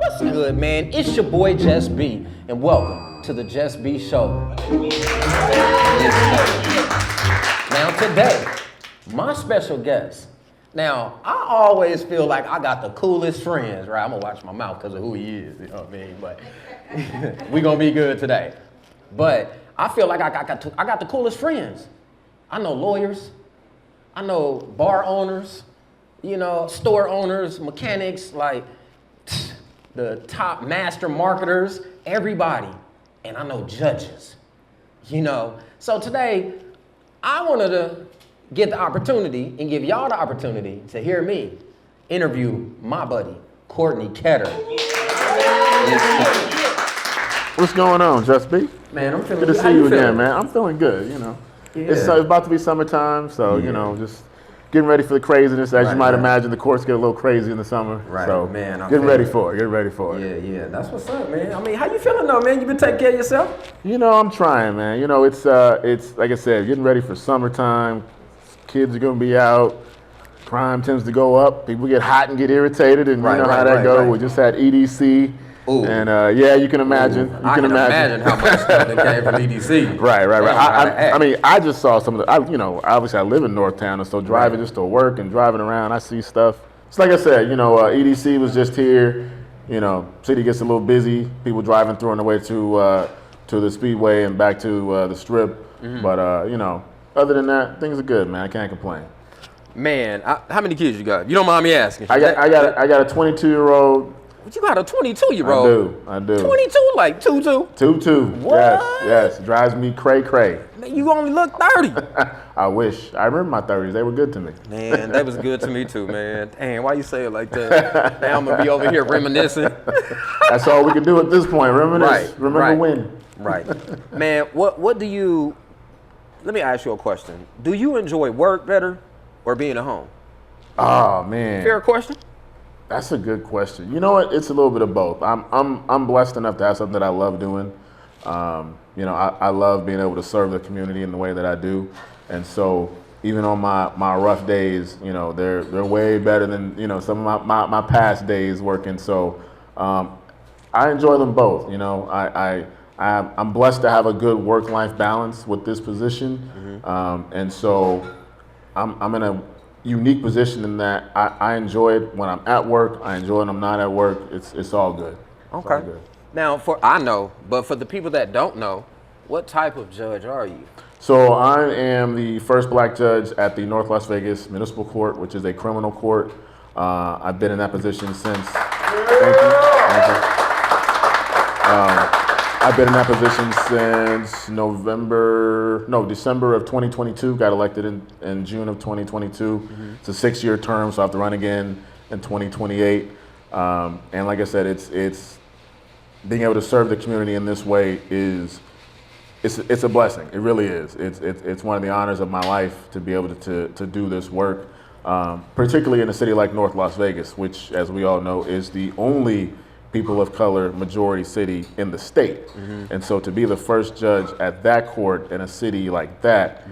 What's good, man? It's your boy JusB, and welcome to the JusB Show. Now today, my special guest. Now, I always feel like I got the coolest friends, right? I'm gonna watch my mouth because of who he is, you know what I mean? But we gonna be good today. But I feel like I got the coolest friends. I know lawyers, I know bar owners, you know, store owners, mechanics, like the top master marketers, everybody. And I know judges, you know. So today, I wanted to get the opportunity and give y'all the opportunity to hear me interview my buddy, Courtney Ketter. What's going on, JusB? Man, I'm feeling good to see you again, man. I'm feeling good, you know. Yeah. It's about to be summertime, so, you know, just getting ready for the craziness. As you might imagine, the courts get a little crazy in the summer. Right, so man. Getting ready for it. Yeah, that's what's up, man. I mean, how you feeling though, man? You been taking care of yourself? You know, I'm trying, man. You know, it's like I said, getting ready for summertime. Kids are gonna be out. Crime tends to go up. People get hot and get irritated, and you know how that goes. We just had EDC. Ooh. And yeah, you can imagine. I can imagine how much stuff that came from EDC. Right. I mean, I just saw some of the. You know, obviously I live in Northtown, and so driving just to work and driving around, I see stuff. It's like I said, you know, EDC was just here. You know, city gets a little busy. People driving through on the way to the Speedway and back to the Strip. Mm-hmm. But you know, other than that, things are good, man. I can't complain. Man, how many kids you got? You don't mind me asking? I got a 22-year-old. But you got a 22-year-old. I do. 22, like 22? 22. What? Yes. Drives me cray. Man, you only look 30. I wish. I remember my 30s. They were good to me. Man, that was good to me too, man. Damn, why you say it like that? Now I'm going to be over here reminiscing. That's all we can do at this point. Reminisce. Right. Remember when. Right. Man, what do you, let me ask you a question. Do you enjoy work better or being at home? Oh, man. Fair question? That's a good question. You know what? It's a little bit of both. I'm blessed enough to have something that I love doing. You know, I love being able to serve the community in the way that I do, and so even on my rough days, you know, they're way better than, you know, some of my past days working. So I enjoy them both. You know, I'm blessed to have a good work-life balance with this position, and so I'm in a unique position in that I enjoy it when I'm at work. I enjoy it when I'm not at work. It's all good. Okay. All good. Now, I know, but for the people that don't know, what type of judge are you? So I am the first black judge at the North Las Vegas Municipal Court, which is a criminal court. I've been in that position since. Thank you. I've been in that position since December of 2022. Got elected in June of 2022. Mm-hmm. It's a 6-year term, so I have to run again in 2028. And like I said, it's being able to serve the community in this way it's a blessing. It really is. It's one of the honors of my life to be able to do this work, particularly in a city like North Las Vegas, which, as we all know, is the only people of color majority city in the state. Mm-hmm. And so to be the first judge at that court in a city like that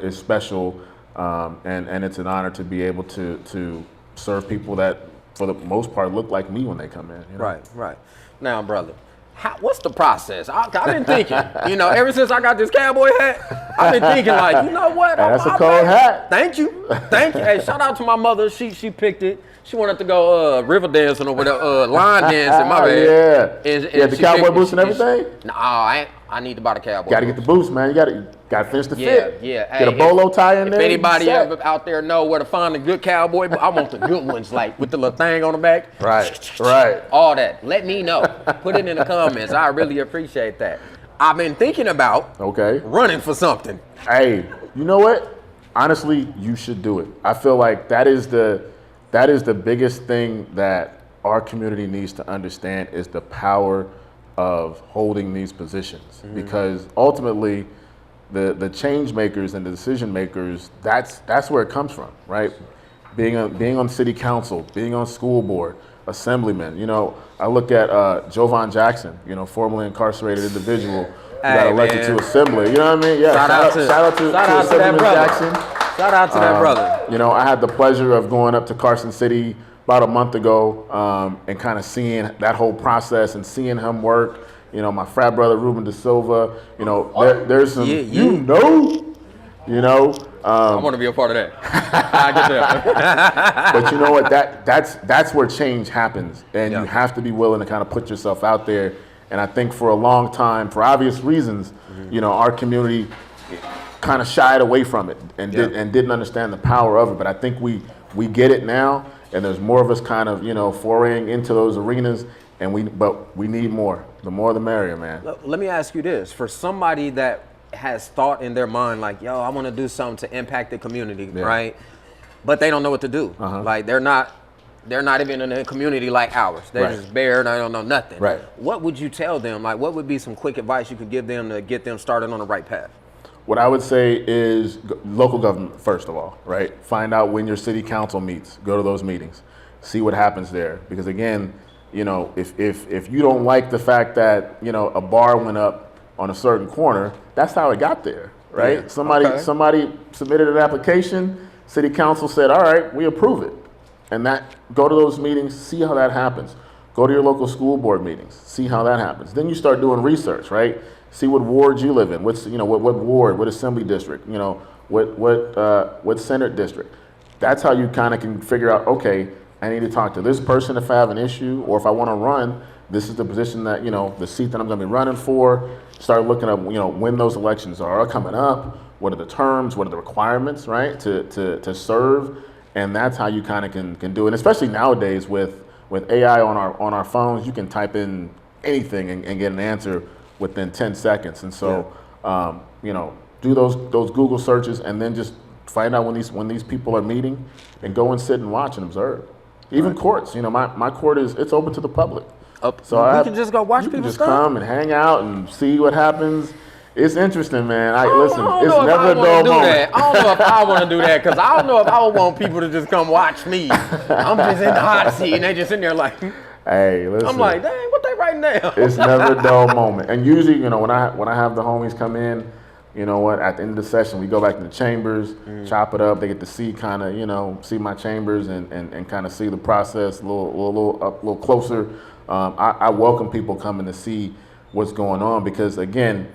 is special, and it's an honor to be able to serve people that for the most part look like me when they come in. You know? Right. Now, brother, what's the process? I've been thinking, you know, ever since I got this cowboy hat, I've been thinking like, you know what? That's a cold hat. Thank you. Hey, shout out to my mother. She picked it. She wanted to go river dancing or whatever, line dancing, my bad. Yeah. The cowboy boots and everything? No, I need to buy the cowboy Got to get the boots, man. You got to finish the fit. Yeah. Get a bolo tie in there. If anybody ever out there know where to find a good cowboy, I want the good ones, like with the little thing on the back. Right. All that. Let me know. Put it in the comments. I really appreciate that. I've been thinking about running for something. Hey, you know what? Honestly, you should do it. I feel like that is the biggest thing that our community needs to understand is the power of holding these positions. Mm-hmm. Because ultimately, the change makers and the decision makers, that's where it comes from, right? Being on city council, being on school board, assemblyman. You know, I look at Jovan Jackson, you know, formerly incarcerated individual who got elected to assembly. You know what I mean? Yeah. Shout out to Assemblyman Jackson. Shout out to that brother. You know, I had the pleasure of going up to Carson City about a month ago, and kind of seeing that whole process and seeing him work. You know, my frat brother Ruben Da Silva. You know, there's some. You know. I want to be a part of that. I get that. But you know what? That's where change happens, and you have to be willing to kind of put yourself out there. And I think for a long time, for obvious reasons, you know, our community kind of shied away from it and didn't understand the power of it. But I think we get it now, and there's more of us kind of, you know, foraying into those arenas, but we need more. The more the merrier, man. Let me ask you this: for somebody that has thought in their mind like, yo, I want to do something to impact the community, right? But they don't know what to do. Like they're not even in a community like ours. They're just bare, they don't know nothing. Right. What would you tell them? Like, what would be some quick advice you could give them to get them started on the right path? What I would say is local government, first of all, right? Find out when your city council meets. Go to those meetings. See what happens there. Because again, you know, if you don't like the fact that, you know, a bar went up on a certain corner, that's how it got there, right? Yeah. Somebody submitted an application, city council said, all right, we approve it. And go to those meetings, see how that happens. Go to your local school board meetings, see how that happens. Then you start doing research, right? See what ward you live in. What's, you know, what ward, what assembly district, you know, what senate district. That's how you kind of can figure out, okay, I need to talk to this person if I have an issue, or if I want to run, this is the position that, you know, the seat that I'm going to be running for. Start looking up, you know, when those elections are coming up, what are the terms, what are the requirements, right, to serve. And that's how you kind of can do it. And especially nowadays with AI on our phones, you can type in anything and get an answer within 10 seconds. And so, you know, do those Google searches and then just find out when these people are meeting and go and sit and watch and observe. Even courts, you know, my court it's open to the public. So you can just go watch people just stuff? come and hang out and see what happens. It's interesting, man. Listen, it's never a dull moment. I don't know if I want to do that, because I don't know if I would want people to just come watch me. I'm just in the hot seat and they just in there like, hey, listen. I'm like, dang, what they writing down? It's never a dull moment. And usually, you know, when I have the homies come in, you know what, at the end of the session, we go back to the chambers, chop it up. They get to see kind of, you know, see my chambers and kind of see the process a little closer. I welcome people coming to see what's going on, because again,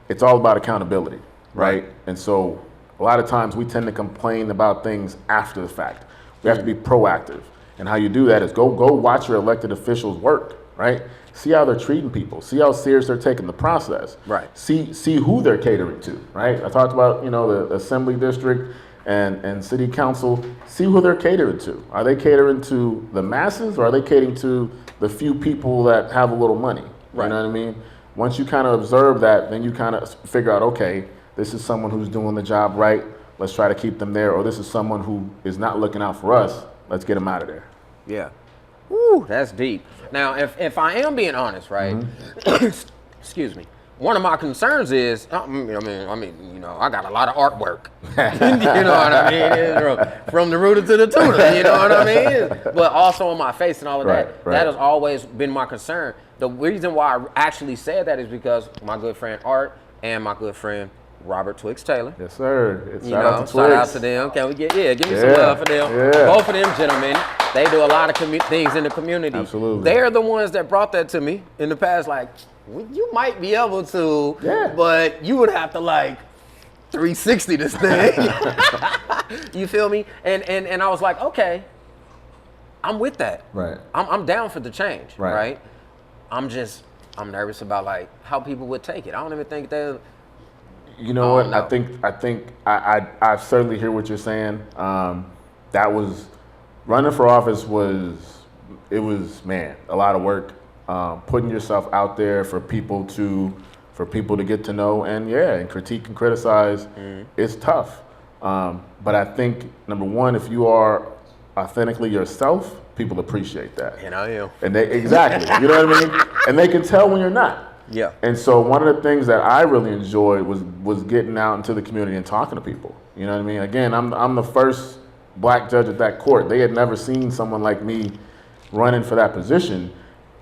it's all about accountability, right? And so a lot of times we tend to complain about things after the fact. We have to be proactive. And how you do that is go watch your elected officials work, right? See how they're treating people. See how serious they're taking the process. Right. See who they're catering to, right? I talked about, you know, the assembly district and city council. See who they're catering to. Are they catering to the masses, or are they catering to the few people that have a little money? Right. You know what I mean? Once you kind of observe that, then you kind of figure out, okay, this is someone who's doing the job right. Let's try to keep them there. Or this is someone who is not looking out for us. Let's get them out of there. Yeah. Woo, that's deep. Now, if I am being honest, right? Excuse me. One of my concerns is, I mean, you know, I got a lot of artwork. You know what I mean? From the rooter to the tutor, you know what I mean? But also on my face and all of that. That has always been my concern. The reason why I actually said that is because my good friend Art and my good friend Robert Twix Taylor. Yes, sir. Shout out to them. Can we give me some love for them? Yeah. Both of them gentlemen, they do a lot of things in the community. Absolutely. They're the ones that brought that to me in the past, like, you might be able to, but you would have to like 360 this thing. You feel me? And I was like, okay, I'm with that. Right. I'm down for the change. Right. I'm nervous about like how people would take it. I don't even think they're. You know what? I think I certainly hear what you're saying. That was running for office was man, a lot of work. Putting yourself out there for people to get to know and critique and criticize. It's tough. But I think number one, if you are authentically yourself, people appreciate that. And I am. And exactly. You know what I mean? And they can tell when you're not. Yeah. And so one of the things that I really enjoyed was getting out into the community and talking to people. You know what I mean? Again, I'm the first black judge at that court. They had never seen someone like me running for that position.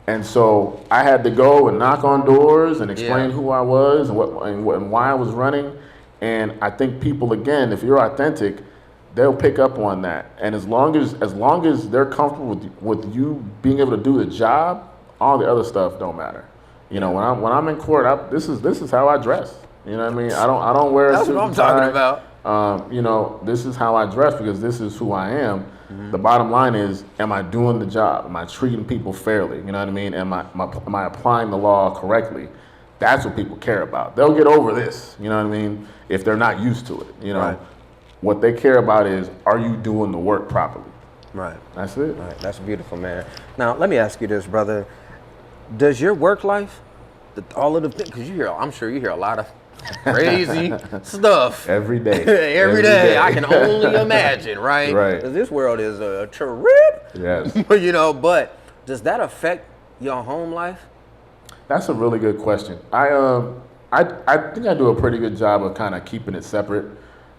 And so I had to go and knock on doors and explain who I was and why I was running. And I think people, again, if you're authentic, they'll pick up on that. And as long as they're comfortable with you being able to do the job, all the other stuff don't matter. You know, when I'm in court, this is how I dress. You know what I mean? I don't wear a suit and tie. That's what I'm talking about. You know, this is how I dress because this is who I am. The bottom line is, am I doing the job? Am I treating people fairly? You know what I mean? Am I applying the law correctly? That's what people care about. They'll get over this, you know what I mean, if they're not used to it. You know, Right. What they care about is, are you doing the work properly? Right. That's it. Right. That's beautiful, man. Now, let me ask you this, brother. Does your work life, all of the things, because I'm sure you hear a lot of crazy stuff. Every day. Every day. I can only imagine, right? Right. 'Cause this world is a trip. Yes. You know, but does that affect your home life? That's a really good question. I think I do a pretty good job of kind of keeping it separate.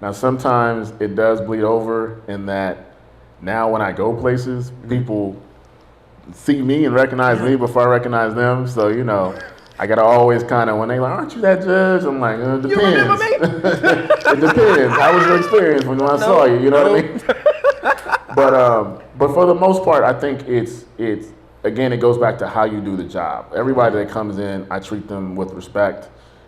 Now, sometimes it does bleed over in that now when I go places, people see me and recognize me before I recognize them. So, you know, I got to always kind of, when they like, aren't you that judge? I'm like, it depends. You remember me? It depends. How was your experience when I saw you? You know what I mean? But for the most part, I think it's again, it goes back to how you do the job. Everybody that comes in, I treat them with respect.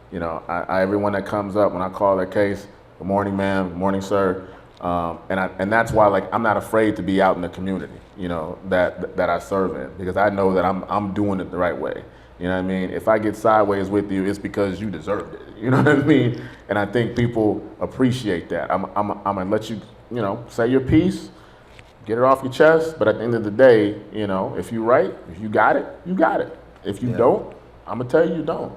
You know, everyone that comes up, when I call their case, good morning, ma'am, good morning, sir. And that's why, like, I'm not afraid to be out in the community, you know, that I serve in, because I know that I'm doing it the right way. You know what I mean? If I get sideways with you, it's because you deserved it. You know what I mean? And I think people appreciate that. I'm gonna let you, you know, say your piece, get it off your chest. But at the end of the day, you know, if you right, if you got it, you got it. If you don't, I'm gonna tell you don't.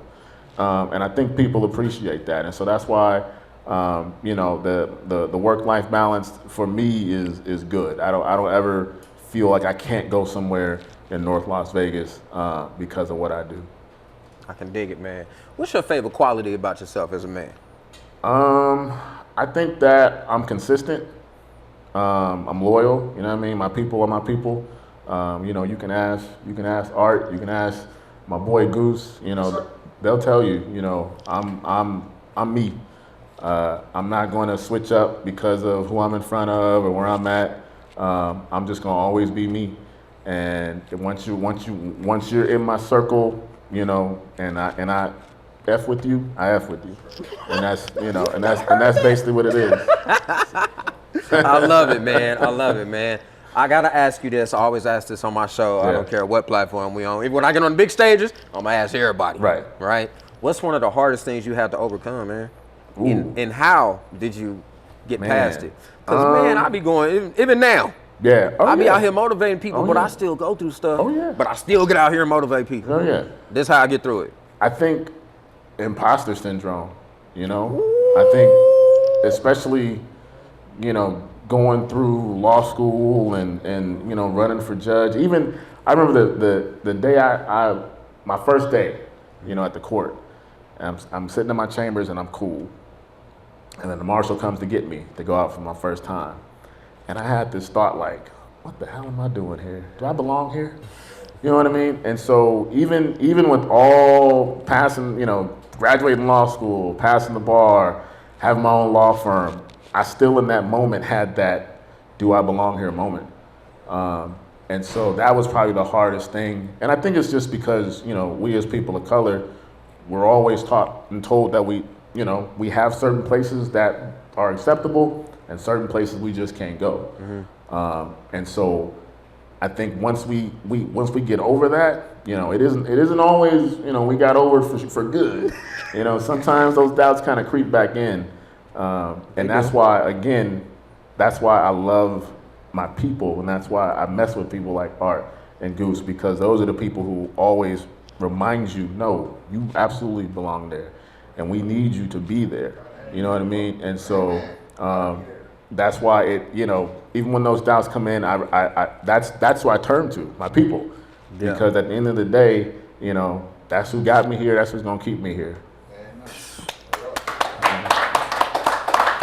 And I think people appreciate that, and so that's why, you know, the work-life balance for me is good. I don't ever feel like I can't go somewhere in North Las Vegas because of what I do. I can dig it, man. What's your favorite quality about yourself as a man? I think that I'm consistent. I'm loyal. You know what I mean? My people are my people. You know, you can ask Art. You can ask my boy Goose. You know, they'll tell you. You know, I'm me. I'm not going to switch up because of who I'm in front of or where I'm at. I'm just going to always be me. And once you're in my circle, you know, and I F with you, I F with you. And that's, you know, and that's basically what it is. I love it, man. I love it, man. I gotta ask you this. I always ask this on my show. I don't care what platform we on. Even when I get on the big stages, I'm gonna ask everybody. Right. Right. What's one of the hardest things you had to overcome, man? And how did you get past it? Because man, I be going even now. Yeah. Oh, I be out here motivating people, but I still go through stuff. Oh, yeah. But I still get out here and motivate people. Oh yeah. This is how I get through it. I think imposter syndrome, you know. I think especially, you know, going through law school and you know, running for judge. Even I remember the day my first day, you know, at the court. And I'm sitting in my chambers and I'm cool. And then the marshal comes to get me to go out for my first time. And I had this thought like, what the hell am I doing here? Do I belong here? You know what I mean? And so even with all passing, you know, graduating law school, passing the bar, having my own law firm, I still in that moment had that do I belong here moment. And so that was probably the hardest thing. And I think it's just because, you know, we as people of color, we're always taught and told that we have certain places that are acceptable and certain places we just can't go. And so I think once we get over that, you know, it isn't always, you know, we got over for good. You know, sometimes those doubts kind of creep back in. And that's why I love my people, and that's why I mess with people like Art and Goose, because those are the people who always remind you, no, you absolutely belong there, and we need you to be there. You know what I mean? And so that's why it, you know, even when those doubts come in, that's who I turn to, my people, because at the end of the day, you know, that's who got me here. That's who's gonna keep me here.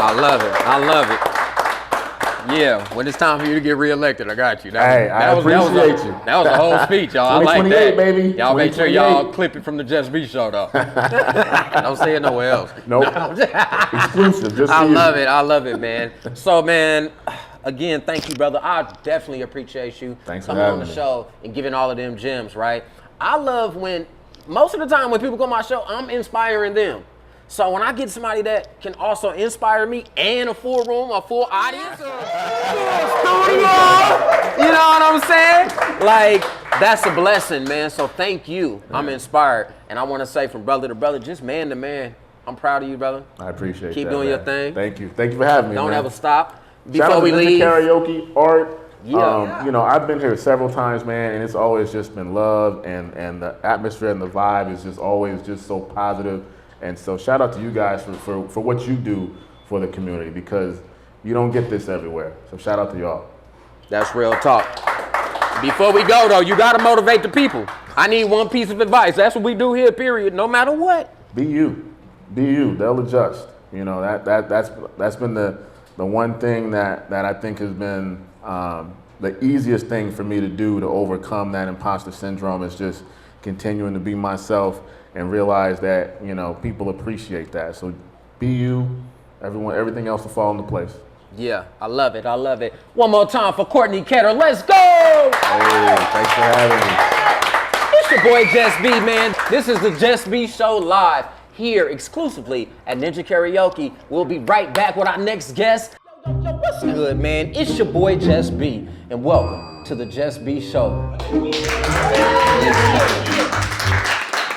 I love it. I love it. Yeah, when it's time for you to get reelected, I got you. Hey, I appreciate you. That was the whole speech, y'all. I like that. Baby. Y'all make sure y'all clip it from the JusB Show, though. Don't say it nowhere else. Nope. Exclusive. Just I love it, man. So, man, again, thank you, brother. I definitely appreciate you coming on the show and giving all of them gems, right? I love when, most of the time when people come on my show, I'm inspiring them. So when I get somebody that can also inspire me and a full room, a full audience, a full studio, you know what I'm saying? Like, that's a blessing, man. So thank you. I'm inspired. And I want to say from brother to brother, just man to man, I'm proud of you, brother. I appreciate that. Keep doing your thing. Thank you. Thank you for having me, Don't man. ever stop. Shout out to leave. Karaoke, Art. Yeah. You know, I've been here several times, man, and it's always just been love, and the atmosphere and the vibe is just always just so positive. And so shout out to you guys for what you do for the community, because you don't get this everywhere. So shout out to y'all. That's real talk. Before we go, though, you got to motivate the people. I need one piece of advice. That's what we do here, period, no matter what. Be you. Be you. They'll adjust. You know, that's been the one thing that I think has been the easiest thing for me to do to overcome that imposter syndrome, is just continuing to be myself and realize that, you know, people appreciate that. So be you. Everything else will fall into place. Yeah, I love it. I love it. One more time for Courtney Ketter. Let's go! Hey, thanks for having me. It's your boy JusB, man. This is the JusB Show live here exclusively at Ninja Karaoke. We'll be right back with our next guest. Yo, what's good, man? It's your boy JusB, and welcome to the JusB Show.